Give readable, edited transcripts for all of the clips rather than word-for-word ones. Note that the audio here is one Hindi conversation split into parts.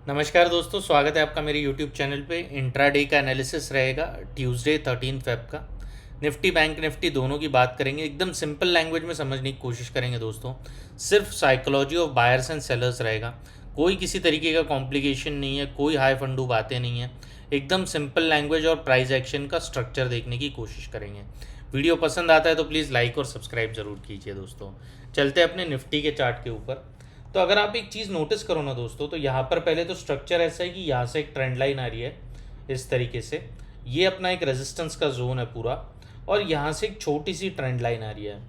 नमस्कार दोस्तों, स्वागत है आपका मेरे यूट्यूब चैनल पे। इंट्राडे का एनालिसिस रहेगा ट्यूसडे 13 फ़ेब का। निफ्टी बैंक निफ्टी दोनों की बात करेंगे, एकदम सिंपल लैंग्वेज में समझने की कोशिश करेंगे दोस्तों। सिर्फ psychology of buyers and sellers रहेगा, कोई किसी तरीके का कॉम्प्लिकेशन नहीं है, कोई हाई फंडू बातें नहीं है। एकदम सिंपल लैंग्वेज और प्राइस एक्शन का स्ट्रक्चर देखने की कोशिश करेंगे। वीडियो पसंद आता है तो प्लीज़ लाइक और सब्सक्राइब ज़रूर कीजिए दोस्तों। चलते हैं अपने निफ्टी के चार्ट के ऊपर। तो अगर आप एक चीज़ नोटिस करो ना दोस्तों, तो यहाँ पर पहले तो स्ट्रक्चर ऐसा है कि यहाँ से एक ट्रेंड लाइन आ रही है इस तरीके से। ये अपना एक रेजिस्टेंस का जोन है पूरा, और यहाँ से एक छोटी सी ट्रेंड लाइन आ रही है।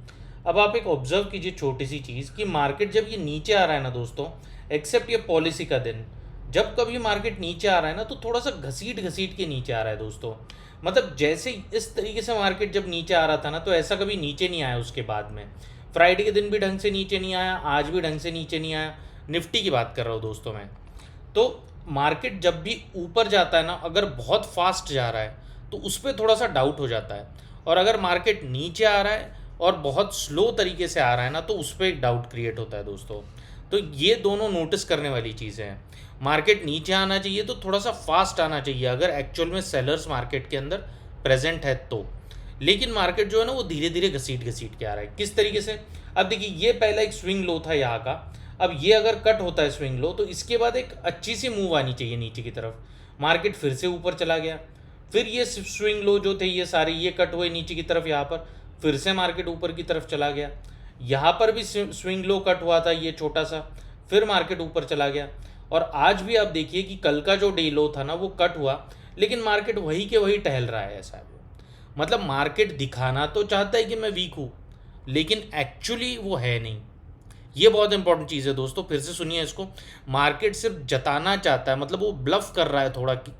अब आप एक ऑब्जर्व कीजिए छोटी सी चीज़ कि मार्केट जब ये नीचे आ रहा है ना दोस्तों, एक्सेप्ट ये पॉलिसी का दिन, जब कभी मार्केट नीचे आ रहा है ना तो थोड़ा सा घसीट घसीट के नीचे आ रहा है दोस्तों। मतलब जैसे इस तरीके से मार्केट जब नीचे आ रहा था ना, तो ऐसा कभी नीचे नहीं आया उसके बाद में। फ्राइडे के दिन भी ढंग से नीचे नहीं आया, आज भी ढंग से नीचे नहीं आया। निफ्टी की बात कर रहा हूँ दोस्तों मैं। तो मार्केट जब भी ऊपर जाता है ना, अगर बहुत फास्ट जा रहा है तो उस पर थोड़ा सा डाउट हो जाता है, और अगर मार्केट नीचे आ रहा है और बहुत स्लो तरीके से आ रहा है ना, तो उस पर एक डाउट क्रिएट होता है दोस्तों। तो ये दोनों नोटिस करने वाली चीज़ें हैं। मार्केट नीचे आना चाहिए तो थोड़ा सा फास्ट आना चाहिए, अगर एक्चुअल में सेलर्स मार्केट के अंदर प्रेजेंट है तो। लेकिन मार्केट जो है ना, वो धीरे धीरे घसीट घसीट के आ रहा है। किस तरीके से? अब देखिए, ये पहला एक स्विंग लो था यहाँ का। अब ये अगर कट होता है स्विंग लो, तो इसके बाद एक अच्छी सी मूव आनी चाहिए नीचे की तरफ। मार्केट फिर से ऊपर चला गया, फिर ये स्विंग लो जो थे ये सारे ये कट हुए नीचे की तरफ, यहाँ पर फिर से मार्केट ऊपर की तरफ चला गया। यहाँ पर भी स्विंग लो कट हुआ था ये छोटा सा, फिर मार्केट ऊपर चला गया। और आज भी आप देखिए कि कल का जो डे लो था ना, वो कट हुआ, लेकिन मार्केट वही के वही टहल रहा है। ऐसा है, मतलब मार्केट दिखाना तो चाहता है कि मैं वीक हूँ, लेकिन एक्चुअली वो है नहीं। ये बहुत इंपॉर्टेंट चीज़ है दोस्तों, फिर से सुनिए इसको। मार्केट सिर्फ जताना चाहता है, मतलब वो ब्लफ कर रहा है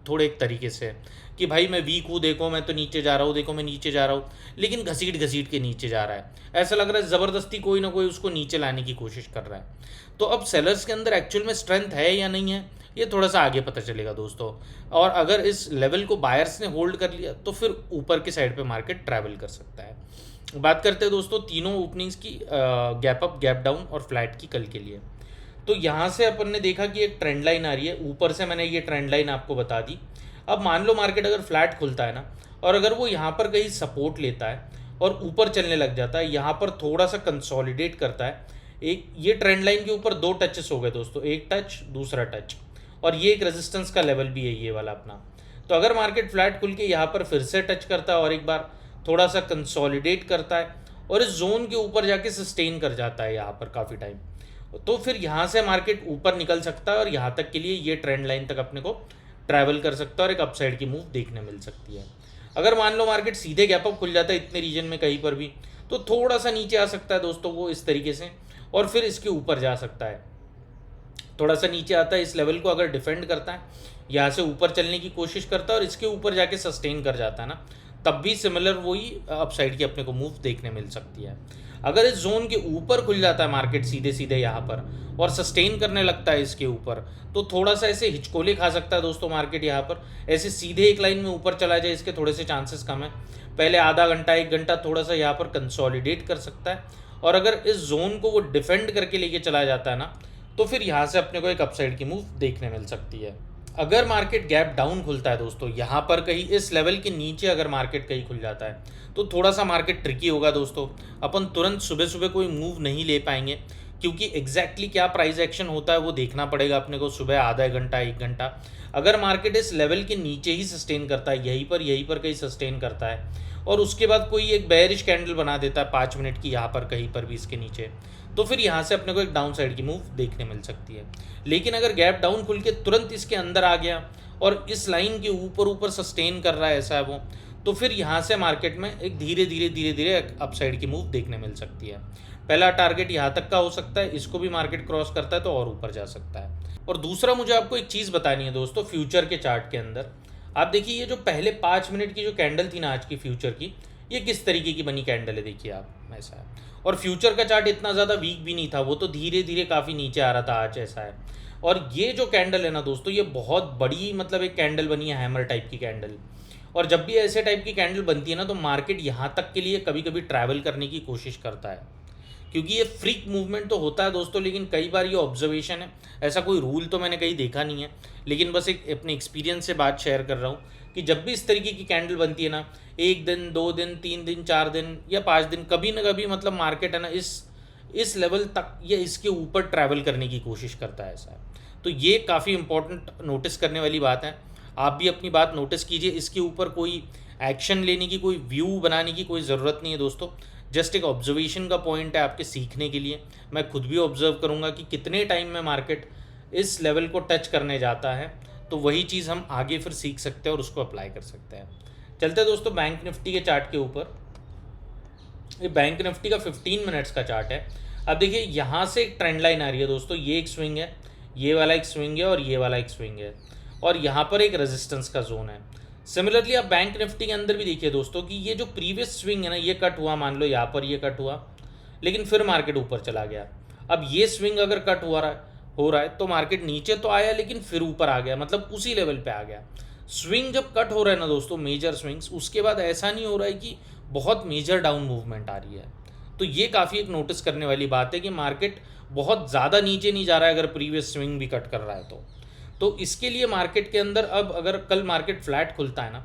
थोड़े एक तरीके से, कि भाई मैं वीक हूँ, देखो मैं तो नीचे जा रहा हूँ, देखो मैं नीचे जा रहा हूँ। लेकिन घसीट घसीट के नीचे जा रहा है। ऐसा लग रहा है ज़बरदस्ती कोई ना कोई उसको नीचे लाने की कोशिश कर रहा है। तो अब सेलर्स के अंदर एक्चुअल में स्ट्रेंथ है या नहीं है, ये थोड़ा सा आगे पता चलेगा दोस्तों। और अगर इस लेवल को बायर्स ने होल्ड कर लिया तो फिर ऊपर की साइड पे मार्केट ट्रैवल कर सकता है। बात करते हैं दोस्तों तीनों ओपनिंग्स की, गैप अप, गैप डाउन और फ्लैट की कल के लिए। तो यहाँ से अपन ने देखा कि एक ट्रेंड लाइन आ रही है ऊपर से, मैंने ये ट्रेंड लाइन आपको बता दी। अब मान लो मार्केट अगर फ्लैट खुलता है ना, और अगर वो यहाँ पर कहीं सपोर्ट लेता है और ऊपर चलने लग जाता है, यहाँ पर थोड़ा सा कंसोलिडेट करता है। एक ये ट्रेंड लाइन के ऊपर दो टचेस हो गए दोस्तों, एक टच दूसरा टच, और ये एक रेजिस्टेंस का लेवल भी है ये वाला अपना। तो अगर मार्केट फ्लैट खुल के यहाँ पर फिर से टच करता है और एक बार थोड़ा सा कंसोलिडेट करता है और इस जोन के ऊपर जाके सस्टेन कर जाता है यहाँ पर काफ़ी टाइम, तो फिर यहाँ से मार्केट ऊपर निकल सकता है, और यहाँ तक के लिए ये ट्रेंड लाइन तक अपने को ट्रैवल कर सकता है और एक अपसाइड की मूव देखने मिल सकती है। अगर मान लो मार्केट सीधे गैप अप खुल जाता है इतने रीजन में कहीं पर भी, तो थोड़ा सा नीचे आ सकता है दोस्तों वो इस तरीके से, और फिर इसके ऊपर जा सकता है। थोड़ा सा नीचे आता है, इस लेवल को अगर डिफेंड करता है, यहाँ से ऊपर चलने की कोशिश करता है और इसके ऊपर जाके सस्टेन कर जाता है ना, तब भी सिमिलर वही अपसाइड की अपने को मूव देखने मिल सकती है। अगर इस जोन के ऊपर खुल जाता है मार्केट सीधे सीधे यहाँ पर और सस्टेन करने लगता है इसके ऊपर, तो थोड़ा सा ऐसे हिचकोले खा सकता है दोस्तों मार्केट। यहाँ पर ऐसे सीधे एक लाइन में ऊपर चला जाए, इसके थोड़े से चांसेस कम है। पहले आधा घंटा एक घंटा थोड़ा सा यहाँ पर कंसोलिडेट कर सकता है, और अगर इस जोन को वो डिफेंड करके लेके चला जाता है ना, तो फिर यहाँ से अपने को एक अपसाइड की मूव देखने मिल सकती है। अगर मार्केट गैप डाउन खुलता है दोस्तों, यहाँ पर कहीं इस लेवल के नीचे अगर मार्केट कहीं खुल जाता है, तो थोड़ा सा मार्केट ट्रिकी होगा दोस्तों। अपन तुरंत सुबह सुबह कोई मूव नहीं ले पाएंगे, क्योंकि एग्जैक्टली क्या प्राइस एक्शन होता है वो देखना पड़ेगा अपने को सुबह आधा घंटा एक घंटा। अगर मार्केट इस लेवल के नीचे ही सस्टेन करता है, यहीं पर कहीं सस्टेन करता है, और उसके बाद कोई एक बेयरिश कैंडल बना देता है 5 मिनट की यहाँ पर कहीं पर भी इसके नीचे, तो फिर यहाँ से अपने को एक डाउन साइड की मूव देखने मिल सकती है। लेकिन अगर गैप डाउन खुल के तुरंत इसके अंदर आ गया और इस लाइन के ऊपर ऊपर सस्टेन कर रहा है, ऐसा है वो, तो फिर यहाँ से मार्केट में एक धीरे धीरे अपसाइड की मूव देखने मिल सकती है। पहला टारगेट यहाँ तक का हो सकता है, इसको भी मार्केट क्रॉस करता है तो और ऊपर जा सकता है। और दूसरा मुझे आपको एक चीज़ बतानी है दोस्तों, फ्यूचर के चार्ट के अंदर आप देखिए, ये जो पहले 5 मिनट की जो कैंडल थी ना आज की फ्यूचर की, ये किस तरीके की बनी कैंडल है देखिए आप, ऐसा है। और फ्यूचर का चार्ट इतना ज़्यादा वीक भी नहीं था, वो तो धीरे धीरे काफ़ी नीचे आ रहा था आज, ऐसा है। और ये जो कैंडल है ना दोस्तों, ये बहुत बड़ी मतलब एक कैंडल बनी है, हैमर टाइप की कैंडल। और जब भी ऐसे टाइप की कैंडल बनती है ना, तो मार्केट यहाँ तक के लिए कभी कभी ट्रैवल करने की कोशिश करता है, क्योंकि ये फ्रीक मूवमेंट तो होता है दोस्तों, लेकिन कई बार ये ऑब्जर्वेशन है, ऐसा कोई रूल तो मैंने कहीं देखा नहीं है, लेकिन बस एक अपने एक्सपीरियंस से बात शेयर कर रहा हूँ कि जब भी इस तरीके की कैंडल बनती है ना, 1 दिन 2 दिन 3 दिन 4 दिन या 5 दिन, कभी ना कभी मतलब मार्केट है ना इस लेवल तक या इसके ऊपर ट्रैवल करने की कोशिश करता है ऐसा है। तो ये काफ़ी इंपॉर्टेंट नोटिस करने वाली बात है। आप भी अपनी बात नोटिस कीजिए, इसके ऊपर कोई एक्शन लेने की, कोई व्यू बनाने की कोई ज़रूरत नहीं है दोस्तों। जस्ट एक ऑब्जर्वेशन का पॉइंट है आपके सीखने के लिए। मैं खुद भी ऑब्जर्व करूँगा कि कितने टाइम में मार्केट इस लेवल को टच करने जाता है, तो वही चीज़ हम आगे फिर सीख सकते हैं और उसको अप्लाई कर सकते हैं। चलते हैं दोस्तों बैंक निफ्टी के चार्ट के ऊपर। ये बैंक निफ्टी का 15 मिनट्स का चार्ट है। अब देखिए यहाँ से एक ट्रेंड लाइन आ रही है दोस्तों, ये एक स्विंग है, ये वाला एक स्विंग है और ये वाला एक स्विंग है, और यहाँ पर एक रेजिस्टेंस का जोन है। सिमिलरली आप बैंक निफ्टी के अंदर भी देखिए दोस्तों कि ये जो प्रीवियस स्विंग है ना, ये कट हुआ, मान लो यहाँ पर ये कट हुआ, लेकिन फिर मार्केट ऊपर चला गया। अब ये स्विंग अगर कट हो रहा है तो मार्केट नीचे तो आया लेकिन फिर ऊपर आ गया, मतलब उसी लेवल पे आ गया। स्विंग जब कट हो रहा है ना दोस्तों, मेजर स्विंग्स, उसके बाद ऐसा नहीं हो रहा है कि बहुत मेजर डाउन मूवमेंट आ रही है। तो ये काफ़ी एक नोटिस करने वाली बात है कि मार्केट बहुत ज़्यादा नीचे नहीं जा रहा है अगर प्रीवियस स्विंग भी कट कर रहा है तो इसके लिए मार्केट के अंदर अब अगर कल मार्केट फ्लैट खुलता है ना,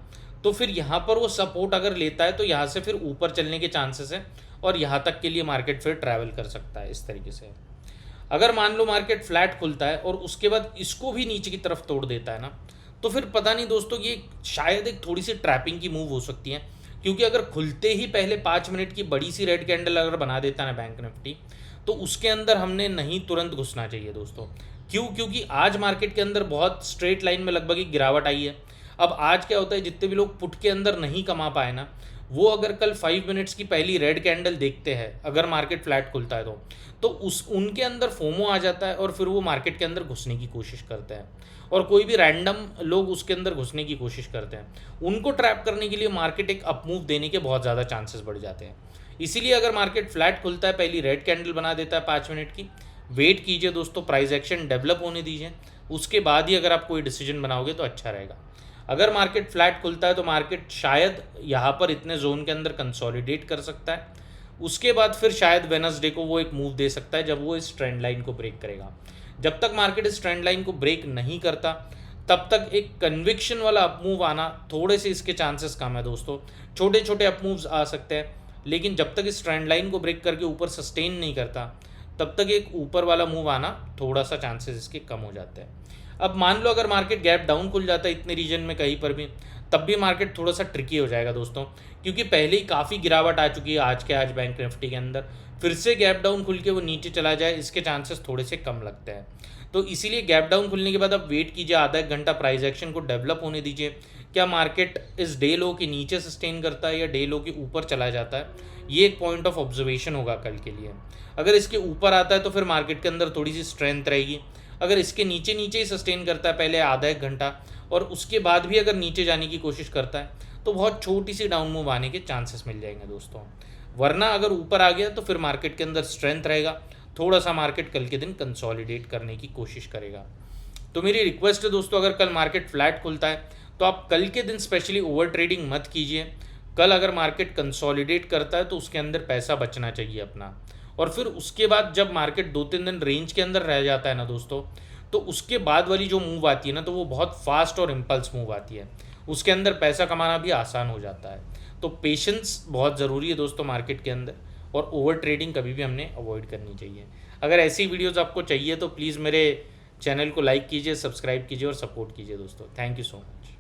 तो फिर यहाँ पर वो सपोर्ट अगर लेता है तो यहाँ से फिर ऊपर चलने के चांसेस हैं और यहाँ तक के लिए मार्केट फिर ट्रैवल कर सकता है इस तरीके से। अगर मान लो मार्केट फ्लैट खुलता है और उसके बाद इसको भी नीचे की तरफ तोड़ देता है ना, तो फिर पता नहीं दोस्तों, ये शायद एक थोड़ी सी ट्रैपिंग की मूव हो सकती है। क्योंकि अगर खुलते ही पहले 5 मिनट की बड़ी सी रेड कैंडल अगर बना देता है ना बैंक निफ्टी, तो उसके अंदर हमने नहीं तुरंत घुसना चाहिए दोस्तों। क्योंकि आज मार्केट के अंदर बहुत स्ट्रेट लाइन में लगभग एक गिरावट आई है। अब आज क्या होता है, जितने भी लोग पुट के अंदर नहीं कमा पाए ना, वो अगर कल 5 मिनट्स की पहली रेड कैंडल देखते हैं अगर मार्केट फ्लैट खुलता है तो उनके अंदर फोमो आ जाता है और फिर वो मार्केट के अंदर घुसने की कोशिश करते हैं, और कोई भी रैंडम लोग उसके अंदर घुसने की कोशिश करते हैं। उनको ट्रैप करने के लिए मार्केट एक अपमूव देने के बहुत ज़्यादा चांसेस बढ़ जाते हैं। इसीलिए अगर मार्केट फ्लैट खुलता है, पहली रेड कैंडल बना देता है 5 मिनट की, वेट कीजिए दोस्तों, प्राइस एक्शन डेवलप होने दीजिए, उसके बाद ही अगर आप कोई डिसीजन बनाओगे तो अच्छा रहेगा। अगर मार्केट फ्लैट खुलता है तो मार्केट शायद यहाँ पर इतने जोन के अंदर कंसोलिडेट कर सकता है, उसके बाद फिर शायद वेडनेसडे को वो एक मूव दे सकता है जब वो इस ट्रेंड लाइन को ब्रेक करेगा। जब तक मार्केट इस ट्रेंड लाइन को ब्रेक नहीं करता, तब तक एक कन्विक्शन वाला अपमूव आना थोड़े से इसके चांसेस कम है दोस्तों। छोटे छोटे अपमूव्स आ सकते हैं, लेकिन जब तक इस ट्रेंड लाइन को ब्रेक करके ऊपर सस्टेन नहीं करता, तब तक एक ऊपर वाला मूव आना थोड़ा सा चांसेस इसके कम हो जाते हैं। अब मान लो अगर मार्केट गैप डाउन खुल जाता है इतने रीजन में कहीं पर भी, तब भी मार्केट थोड़ा सा ट्रिकी हो जाएगा दोस्तों, क्योंकि पहले ही काफ़ी गिरावट आ चुकी है आज बैंक निफ्टी के अंदर। फिर से गैप डाउन खुल के वो नीचे चला जाए, इसके चांसेस थोड़े से कम लगते हैं। तो इसीलिए गैप डाउन खुलने के बाद अब वेट कीजिए, आधा एक घंटा प्राइस एक्शन को डेवलप होने दीजिए। क्या मार्केट इस डे लो के नीचे सस्टेन करता है या डे लो के ऊपर चला जाता है, ये एक पॉइंट ऑफ ऑब्जर्वेशन होगा कल के लिए। अगर इसके ऊपर आता है तो फिर मार्केट के अंदर थोड़ी सी स्ट्रेंथ रहेगी। अगर इसके नीचे नीचे ही सस्टेन करता है पहले आधा एक घंटा और उसके बाद भी अगर नीचे जाने की कोशिश करता है, तो बहुत छोटी सी डाउन मूव आने के चांसेस मिल जाएंगे दोस्तों। वरना अगर ऊपर आ गया तो फिर मार्केट के अंदर स्ट्रेंथ रहेगा, थोड़ा सा मार्केट कल के दिन कंसोलिडेट करने की कोशिश करेगा। तो मेरी रिक्वेस्ट है दोस्तों, अगर कल मार्केट फ्लैट खुलता है तो आप कल के दिन स्पेशली ओवर ट्रेडिंग मत कीजिए। कल अगर मार्केट कंसोलिडेट करता है तो उसके अंदर पैसा बचना चाहिए अपना, और फिर उसके बाद जब मार्केट 2-3 दिन रेंज के अंदर रह जाता है ना दोस्तों, तो उसके बाद वाली जो मूव आती है ना, तो वो बहुत फास्ट और इम्पल्स मूव आती है, उसके अंदर पैसा कमाना भी आसान हो जाता है। तो पेशेंस बहुत ज़रूरी है दोस्तों मार्केट के अंदर, और ओवर ट्रेडिंग कभी भी हमने अवॉइड करनी चाहिए। अगर ऐसी वीडियोज़ आपको चाहिए तो प्लीज़ मेरे चैनल को लाइक कीजिए, सब्सक्राइब कीजिए और सपोर्ट कीजिए दोस्तों। Thank you so much.